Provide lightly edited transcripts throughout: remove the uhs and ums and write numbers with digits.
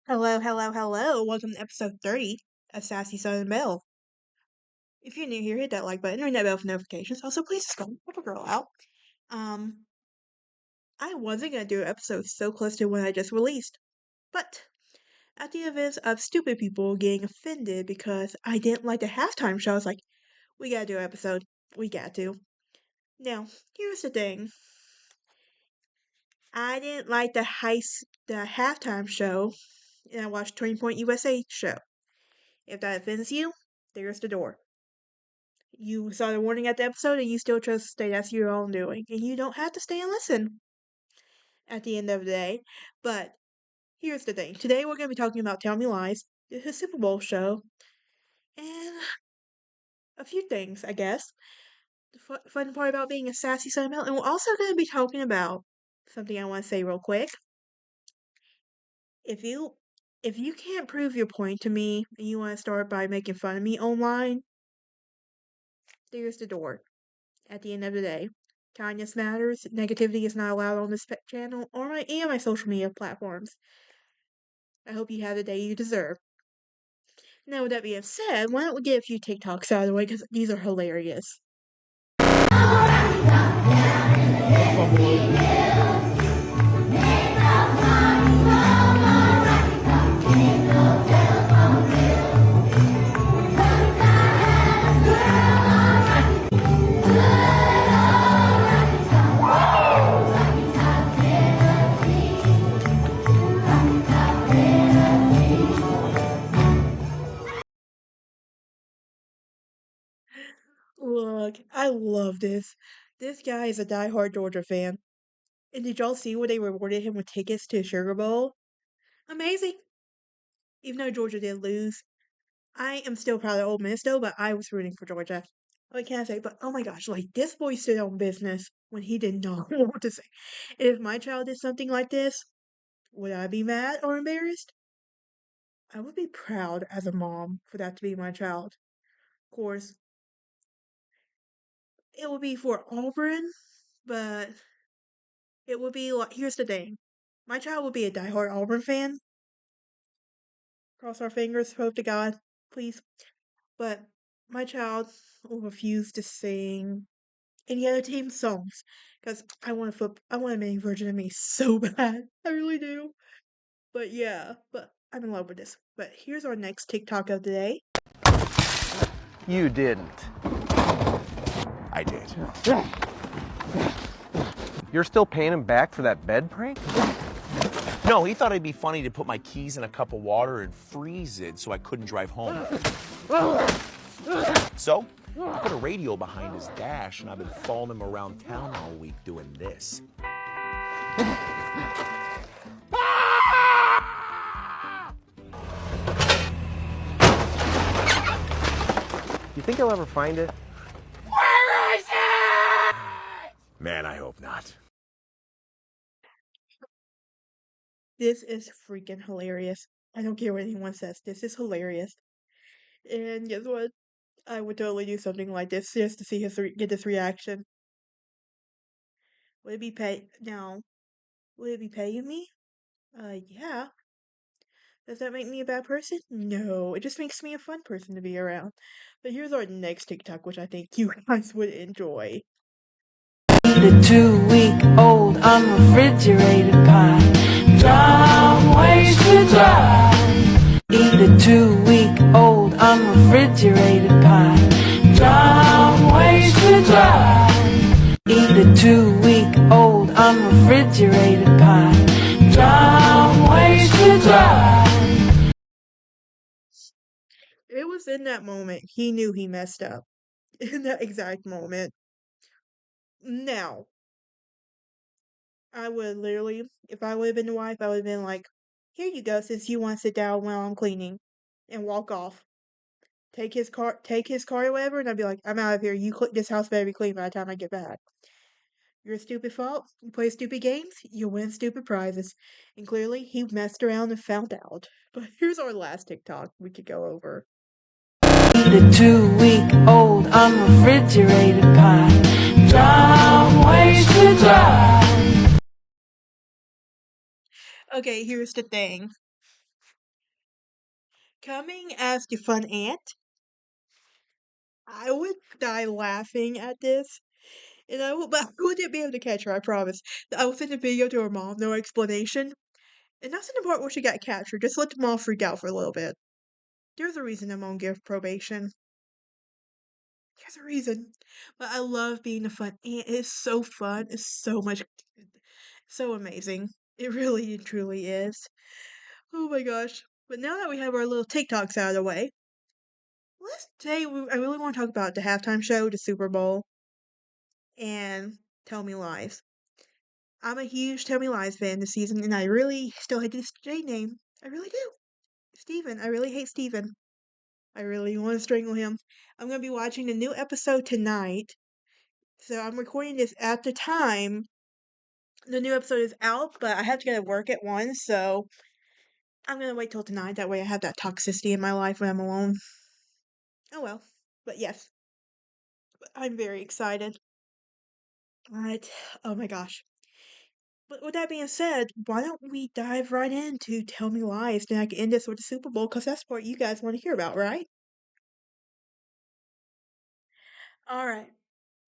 Hello, hello, hello. Welcome to episode 30 of Sassy Southern Belle. If you're new here, hit that like button, ring that bell for notifications. Also, please subscribe. Help a girl out. Um, I wasn't gonna do an episode so close to when I just released, but at the events of stupid people getting offended because I didn't like the halftime show, I was like, we gotta do an episode. We got to. Now, here's the thing. I didn't like the halftime show, and I watched 20 Point USA show. If that offends you, there's the door. You saw the warning at the episode and you still chose to stay. That's your own doing. And you don't have to stay and listen at the end of the day. But here's the thing. Today we're going to be talking about Tell Me Lies, the Super Bowl show, and a few things, I guess. The fun part about being a sassy Southern Belle. And we're also going to be talking about something I want to say real quick. If you if you can't prove your point to me and you want to start by making fun of me online, there's the door. At the end of the day, kindness matters. Negativity is not allowed on this channel or my social media platforms. I hope you have the day you deserve. Now, with that being said, why don't we get a few TikToks out of the way because these are hilarious. Look, I love this. This guy is a diehard Georgia fan. And did y'all see where they rewarded him with tickets to the Sugar Bowl? Amazing. Even though Georgia did lose, I am still proud of Ole Miss though, but I was rooting for Georgia. What can I say? But oh my gosh, like this boy stood on business when he did not want to say. If my child did something like this, would I be mad or embarrassed? I would be proud as a mom for that to be my child. Of course, it would be for Auburn, but it would be like here's the thing. My child would be a diehard Auburn fan. Cross our fingers, hope to God, please. But my child will refuse to sing any other team songs because I want a mini version of me so bad. I really do. But yeah, but I'm in love with this. But here's our next TikTok of the day. You didn't. I did. You're still paying him back for that bed prank? No, he thought it'd be funny to put my keys in a cup of water and freeze it so I couldn't drive home. So, I put a radio behind his dash and I've been following him around town all week doing this. You think he'll ever find it? Where is it? Man, I hope not. This is freaking hilarious. I don't care what anyone says. This is hilarious. And guess what? I would totally do something like this just to see get this reaction. Would it be pay? No. Would it be paying me? Yeah. Does that make me a bad person? No. It just makes me a fun person to be around. But here's our next TikTok, which I think you guys would enjoy. Eat a 2-week-old unrefrigerated pie. Long ways to drive. Eat a 2-week-old unrefrigerated pie. Long ways to drive. Eat a 2-week-old unrefrigerated pie. Long ways to drive. It was in that moment he knew he messed up. In that exact moment. Now, I would literally, if I would have been the wife, I would have been like, here you go, since you want to sit down while I'm cleaning, and walk off. Take his car or whatever, and I'd be like, I'm out of here. This house better be clean by the time I get back. Your stupid fault. You play stupid games, you win stupid prizes. And clearly, he messed around and found out. But here's our last TikTok we could go over. Eat a 2-week-old unrefrigerated pie. Long ways to drive. Okay, here's the thing. Coming as the fun aunt, I would die laughing at this. And I will, but I wouldn't be able to catch her, I promise. I will send a video to her mom, no explanation. And that's in the part where she got captured. Just let the mom freak out for a little bit. There's a reason I'm on give probation. There's a reason. But I love being a fun aunt. It's so fun. It's so much, so amazing. It really and truly is. Oh my gosh. But now that we have our little TikToks out of the way, I really want to talk about the halftime show, the Super Bowl, and Tell Me Lies. I'm a huge Tell Me Lies fan this season, and I really still hate this J name. I really do. Steven. I really hate Steven. I really want to strangle him. I'm going to be watching the new episode tonight. So I'm recording this at the time the new episode is out, but I have to get to work at 1, so I'm going to wait till tonight. That way I have that toxicity in my life when I'm alone. Oh well. But yes, I'm very excited. Alright. Oh my gosh. But with that being said, why don't we dive right into Tell Me Lies? Then I can end this with the Super Bowl, because that's what you guys want to hear about, right? Alright.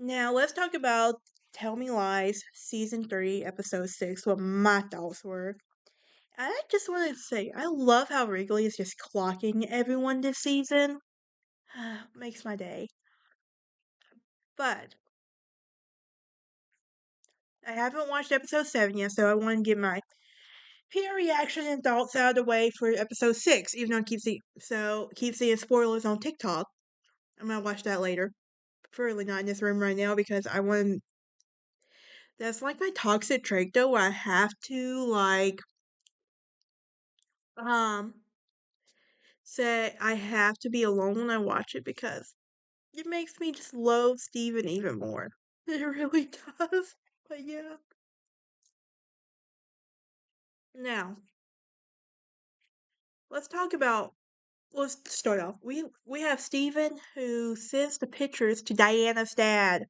Now let's talk about Tell Me Lies Season 3, Episode 6, what my thoughts were. I just want to say, I love how Wrigley is just clocking everyone this season. Makes my day. But I haven't watched episode 7 yet, so I want to get my peer reaction and thoughts out of the way for episode 6, even though I keep seeing spoilers on TikTok. I'm gonna watch that later. Preferably not in this room right now because I want. That's like my toxic trait, though. I have to um say I have to be alone when I watch it because it makes me just love Steven even more. It really does. But yeah. Now, let's talk about let's start off. We have Steven who sends the pictures to Diana's dad.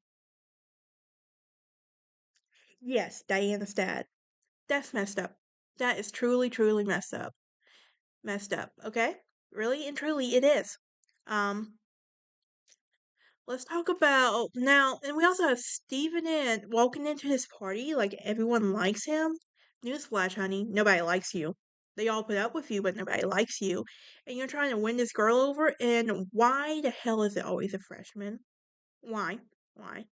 Yes, Diana's dad. That's messed up. That is truly, truly messed up. Messed up, okay? Really and truly it is. Um, let's talk about now, and we also have Steven walking into his party like everyone likes him. Newsflash, honey, nobody likes you. They all put up with you, but nobody likes you. And you're trying to win this girl over, and why the hell is it always a freshman? Why? Why?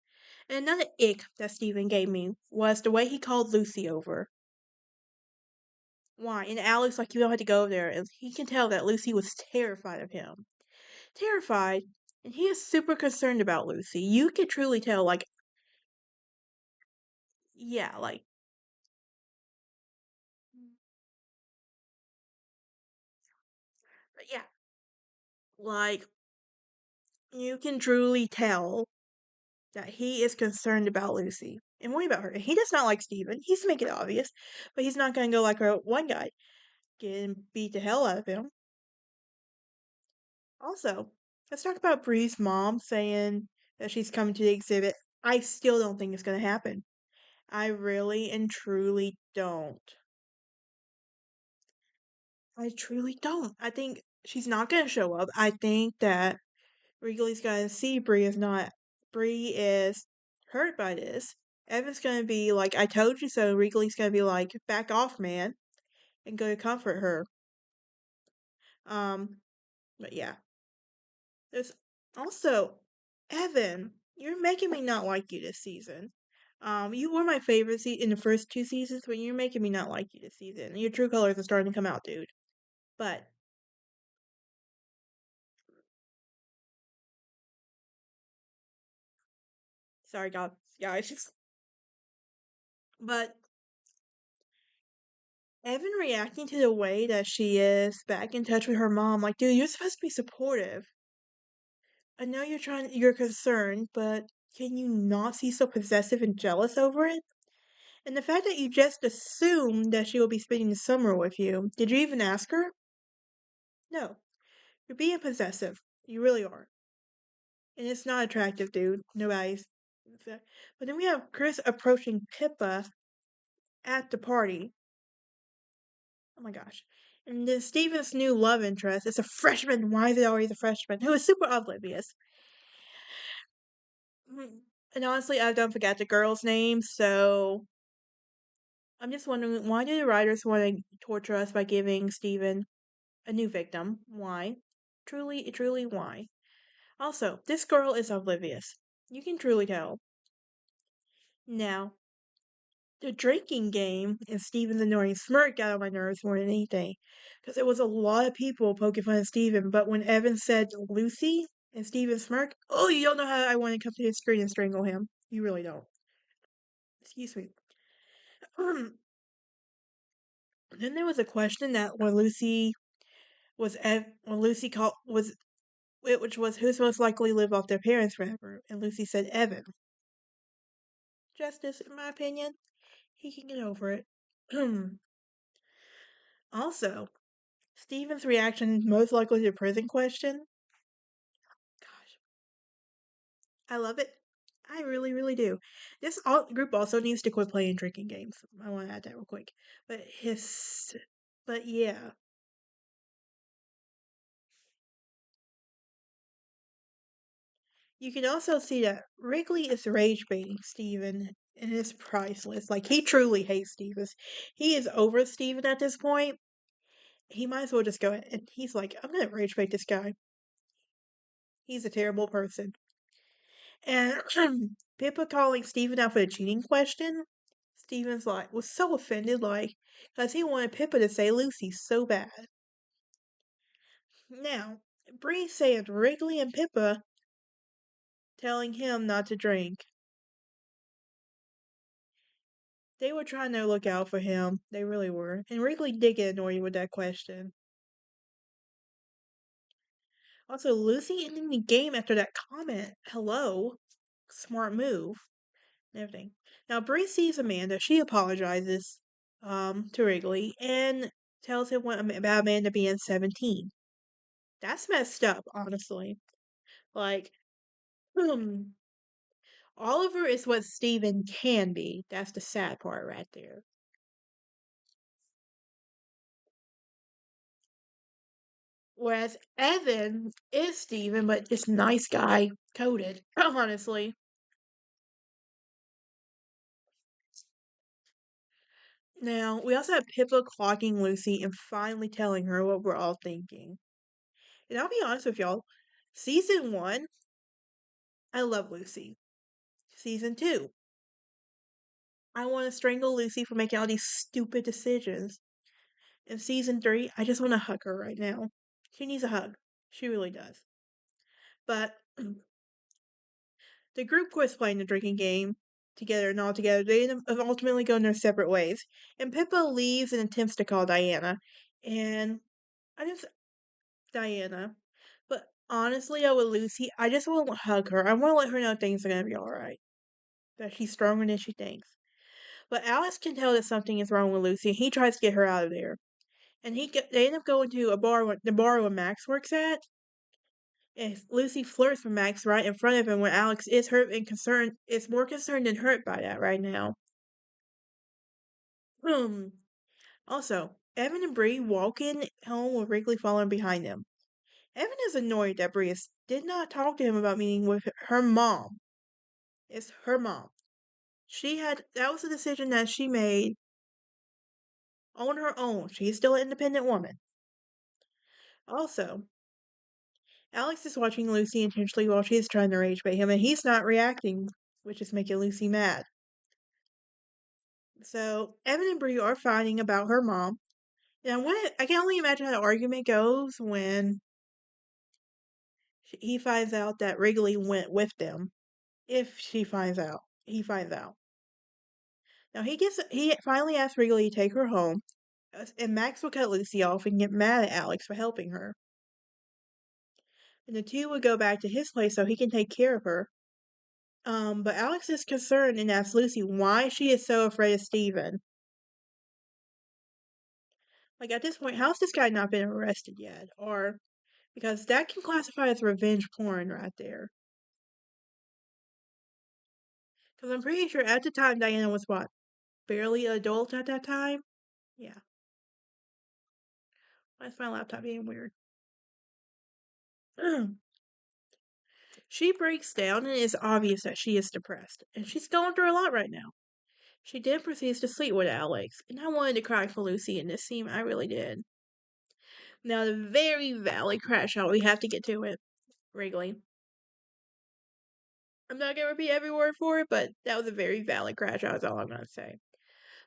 And another ick that Steven gave me was the way he called Lucy over. Why? And Alex, like, you don't have to go there. And he can tell that Lucy was terrified of him. Terrified. And he is super concerned about Lucy. You could truly tell, like, yeah, like, but yeah, like, you can truly tell that he is concerned about Lucy and worry about her. And he does not like Steven. He's making it obvious, but he's not going to go like our one guy, getting beat the hell out of him. Also, let's talk about Bree's mom saying that she's coming to the exhibit. I still don't think it's going to happen. I really and truly don't. I truly don't. I think she's not going to show up. I think that Wrigley's going to see Bree is hurt by this. Evan's going to be like, I told you so. Wrigley's going to be like, back off, man, and go to comfort her. Um, but yeah. There's also Evan. You're making me not like you this season. You were my favorite in the first 2 seasons, but you're making me not like you this season. Your true colors are starting to come out, dude. But sorry, God, guys. But Evan reacting to the way that she is back in touch with her mom, like, dude, you're supposed to be supportive. I know you're concerned, but can you not see so possessive and jealous over it? And the fact that you just assumed that she will be spending the summer with you, did you even ask her? No. You're being possessive. You really are. And it's not attractive, dude. Nobody's. But then we have Chris approaching Pippa at the party. Oh my gosh. And then Steven's new love interest is a freshman. Why is it always a freshman? Who is super oblivious. And honestly, I don't forget the girl's name, so I'm just wondering, why do the writers want to torture us by giving Steven a new victim? Why? Truly, why? Also, this girl is oblivious. You can truly tell. Now, the drinking game and Steven's annoying smirk got on my nerves more than anything. Because there was a lot of people poking fun at Steven, but when Evan said Lucy and Steven smirk, oh, you don't know how I want to come to his screen and strangle him. You really don't. Excuse me. Then there was a question that when Lucy when Lucy called was which was who's most likely to live off their parents forever, and Lucy said Evan. Justice, in my opinion, he can get over it. Also, Steven's reaction most likely to the prison question. Gosh, I love it. I really do. This group also needs to quit playing drinking games. I want to add that real quick. But yeah. You can also see that Wrigley is rage baiting Steven, and it's priceless. Like, he truly hates Steven. He is over Steven at this point. He might as well just go ahead and he's like, I'm gonna rage bait this guy. He's a terrible person. And Pippa calling Steven out for the cheating question. Steven's like, was so offended, like, because he wanted Pippa to say Lucy so bad. Now, Bree saying Wrigley and Pippa telling him not to drink. They were trying to look out for him. They really were. And Wrigley did get annoyed with that question. Also, Lucy ending the game after that comment. Hello. Smart move. And everything. Now, Bree sees Amanda. She apologizes to Wrigley and tells him about Amanda being 17. That's messed up, honestly. Like, Oliver is what Steven can be. That's the sad part right there. Whereas Evan is Steven, but just nice guy coded, honestly. Now, we also have Pippa clocking Lucy and finally telling her what we're all thinking. And I'll be honest with y'all, season 1, I love Lucy. Season 2, I want to strangle Lucy for making all these stupid decisions. In season 3, I just want to hug her right now. She needs a hug. She really does. But the group quits playing the drinking game together and all together. They end up ultimately going their separate ways. And Pippa leaves and attempts to call Diana. And I just Diana. But honestly, with Lucy, I just want to hug her. I want to let her know things are gonna be alright. That she's stronger than she thinks. But Alex can tell that something is wrong with Lucy, and he tries to get her out of there. And they end up going to the bar where Max works at. And Lucy flirts with Max right in front of him when Alex is hurt and concerned is more concerned than hurt by that right now. Hmm. Also, Evan and Bree walk in home with Wrigley following behind them. Evan is annoyed that Bree did not talk to him about meeting with her mom. It's her mom. That was a decision that she made on her own. She's still an independent woman. Also, Alex is watching Lucy intensely while she's trying to rage bait him, and he's not reacting, which is making Lucy mad. So, Evan and Bree are fighting about her mom. And I can only imagine how the argument goes when he finds out that Wrigley went with them. If he finds out. Now he finally asks Wrigley to take her home, and Max will cut Lucy off and get mad at Alex for helping her. And the two would go back to his place so he can take care of her. But Alex is concerned and asks Lucy why she is so afraid of Steven. Like, at this point, how's this guy not been arrested yet? Or, because that can classify as revenge porn right there. Because I'm pretty sure at the time Diana was what? Barely adult at that time? Yeah. Why is my laptop being weird? She breaks down and it's obvious that she is depressed, and she's going through a lot right now. She then proceeds to sleep with Alex, and I wanted to cry for Lucy in this scene, I really did. Now, the very valid crash out, we have to get to it. Wrigley. I'm not gonna repeat every word for it, but that was a very valid crash out, is all I'm gonna say.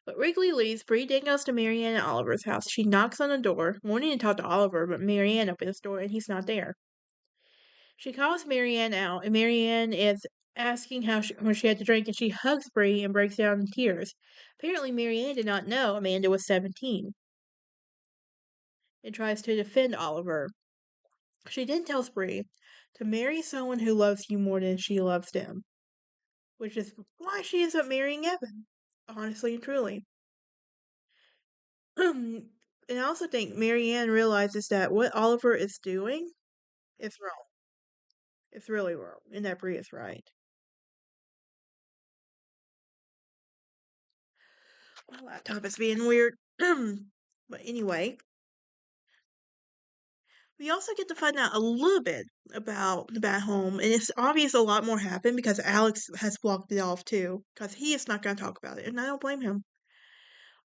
But Wrigley leaves. Bree then goes to Marianne and Oliver's house. She knocks on the door, wanting to talk to Oliver, but Marianne opens the door and he's not there. She calls Marianne out, and Marianne is asking when she had to drink, and she hugs Bree and breaks down in tears. Apparently, Marianne did not know Amanda was 17 and tries to defend Oliver. She then tells Bree to marry someone who loves you more than she loves them, which is why she ends up marrying Evan, honestly and truly. And I also think Marianne realizes that what Oliver is doing is wrong. It's really wrong, and that Bree is right. My laptop is being weird. But anyway, we also get to find out a little bit about the Bat Home, and it's obvious a lot more happened because Alex has blocked it off too, because he is not going to talk about it, and I don't blame him.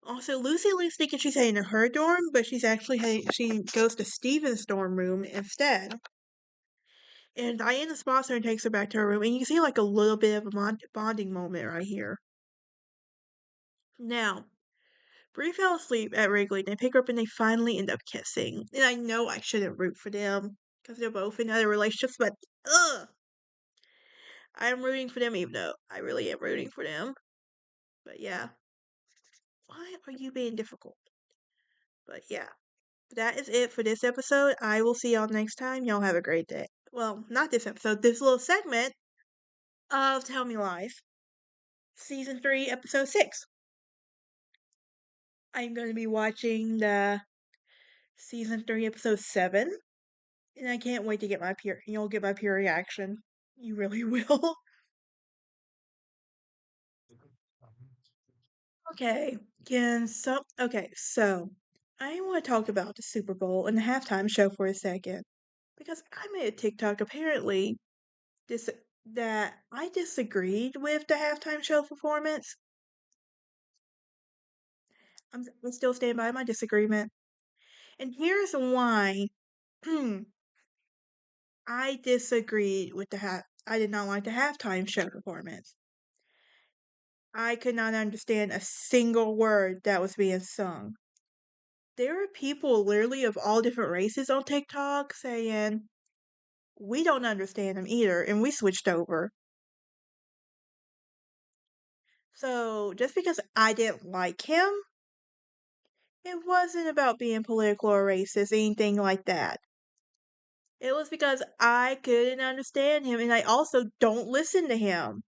Also, Lucy Lou's thinking she's heading to her dorm, but she's actually she goes to Steven's dorm room instead. And Diana spots her and takes her back to her room, and you can see like a little bit of a bonding moment right here. Now, Bree fell asleep at Wrigley, they pick her up and they finally end up kissing. And I know I shouldn't root for them, because they're both in other relationships, but ugh! I'm rooting for them even though I really am rooting for them. But yeah. Why are you being difficult? But yeah. That is it for this episode. I will see y'all next time. Y'all have a great day. Well, not this episode, this little segment of Tell Me Lies. Season 3, Episode 6. I'm going to be watching the Season 3, Episode 7. And I can't wait to get my pure. You'll get my pure reaction. You really will. Okay. So I want to talk about the Super Bowl and the halftime show for a second. Because I made a TikTok apparently dis- that I disagreed with the halftime show performance. I still stand by my disagreement. And here's why I disagreed with I did not like the halftime show performance. I could not understand a single word that was being sung. There were people literally of all different races on TikTok saying, we don't understand him either, and we switched over. So just because I didn't like him, it wasn't about being political or racist, anything like that. It was because I couldn't understand him, and I also don't listen to him.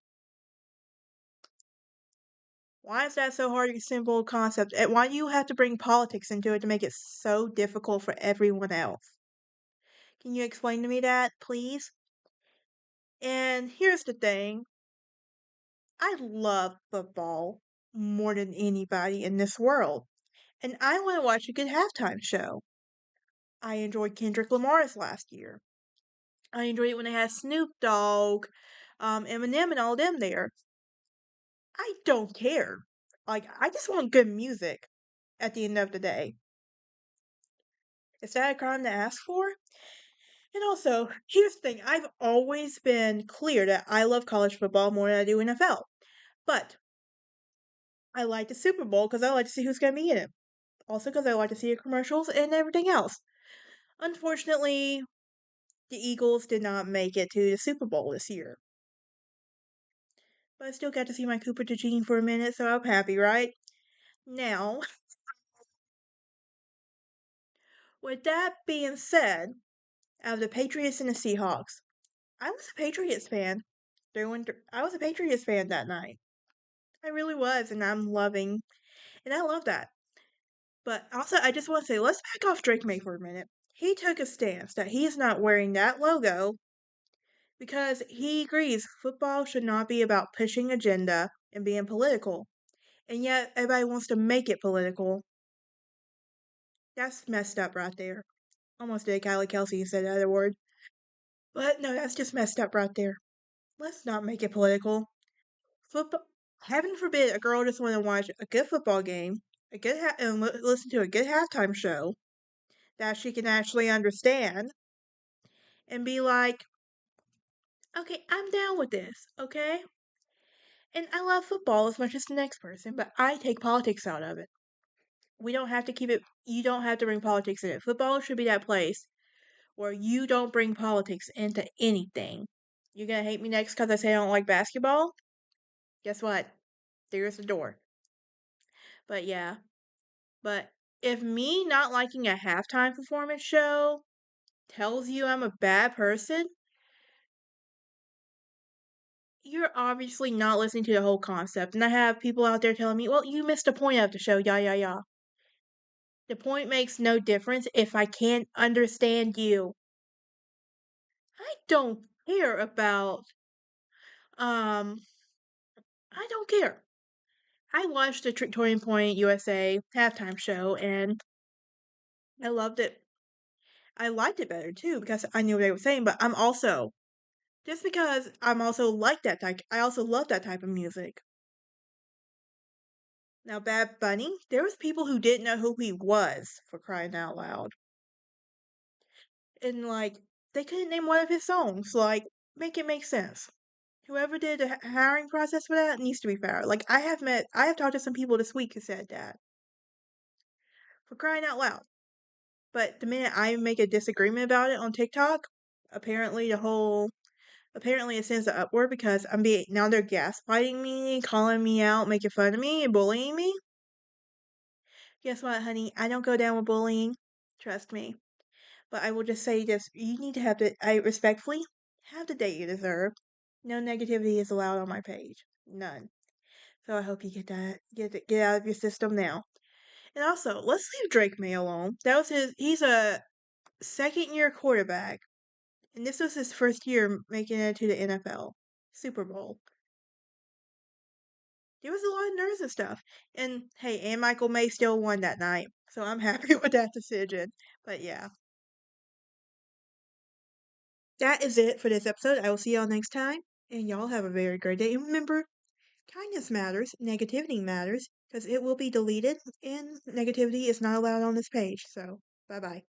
Why is that so hard a simple concept? And why do you have to bring politics into it to make it so difficult for everyone else? Can you explain to me that, please? And here's the thing. I love football more than anybody in this world. And I want to watch a good halftime show. I enjoyed Kendrick Lamar's last year. I enjoyed it when they had Snoop Dogg, Eminem, and all them there. I don't care. Like, I just want good music at the end of the day. Is that a crime to ask for? And also, here's the thing. I've always been clear that I love college football more than I do NFL. But I like the Super Bowl because I like to see who's going to be in it. Also because I like to see the commercials and everything else. Unfortunately, the Eagles did not make it to the Super Bowl this year. But I still got to see my Cooper DeJean for a minute, so I'm happy, right? Now, with that being said, out of the Patriots and the Seahawks, I was a Patriots fan. I was a Patriots fan that night. I really was, and I love that. But also, I just want to say, let's back off Drake May for a minute. He took a stance that he's not wearing that logo because he agrees football should not be about pushing agenda and being political. And yet, everybody wants to make it political. That's messed up right there. Almost did Kylie Kelsey said the other word. But no, that's just messed up right there. Let's not make it political. Football, heaven forbid a girl just want to watch a good football game, and listen to a good halftime show that she can actually understand and be like, okay, I'm down with this, okay? And I love football as much as the next person, but I take politics out of it. We don't have to keep it, you don't have to bring politics in it. Football should be that place where you don't bring politics into anything. You're gonna hate me next because I say I don't like basketball? Guess what? There's the door. But yeah, but if me not liking a halftime performance show tells you I'm a bad person, you're obviously not listening to the whole concept. And I have people out there telling me, well, you missed the point of the show, yeah. The point makes no difference if I can't understand you. I don't care about, um, I don't care. I watched the Turning Point USA halftime show and I loved it. I liked it better too because I knew what they were saying, but I'm also, just because I'm also like that type, I also love that type of music. Now, Bad Bunny, there was people who didn't know who he was, for crying out loud. And like, they couldn't name one of his songs. Like, make it make sense. Whoever did the hiring process for that needs to be fired. Like, I have talked to some people this week who said that. For crying out loud. But the minute I make a disagreement about it on TikTok, apparently apparently it sends an upward because now they're gaslighting me, calling me out, making fun of me, and bullying me. Guess what, honey? I don't go down with bullying. Trust me. But I will just say this: you need to I respectfully have the date you deserve. No negativity is allowed on my page. None. So I hope you get out of your system now. And also, let's leave Drake May alone. He's a second year quarterback. And this was his first year making it to the NFL. Super Bowl. There was a lot of nerves and stuff. And hey, and Michael May still won that night. So I'm happy with that decision. But yeah. That is it for this episode. I will see y'all next time. And y'all have a very great day. And remember, kindness matters, negativity matters, because it will be deleted, and negativity is not allowed on this page. So, bye bye.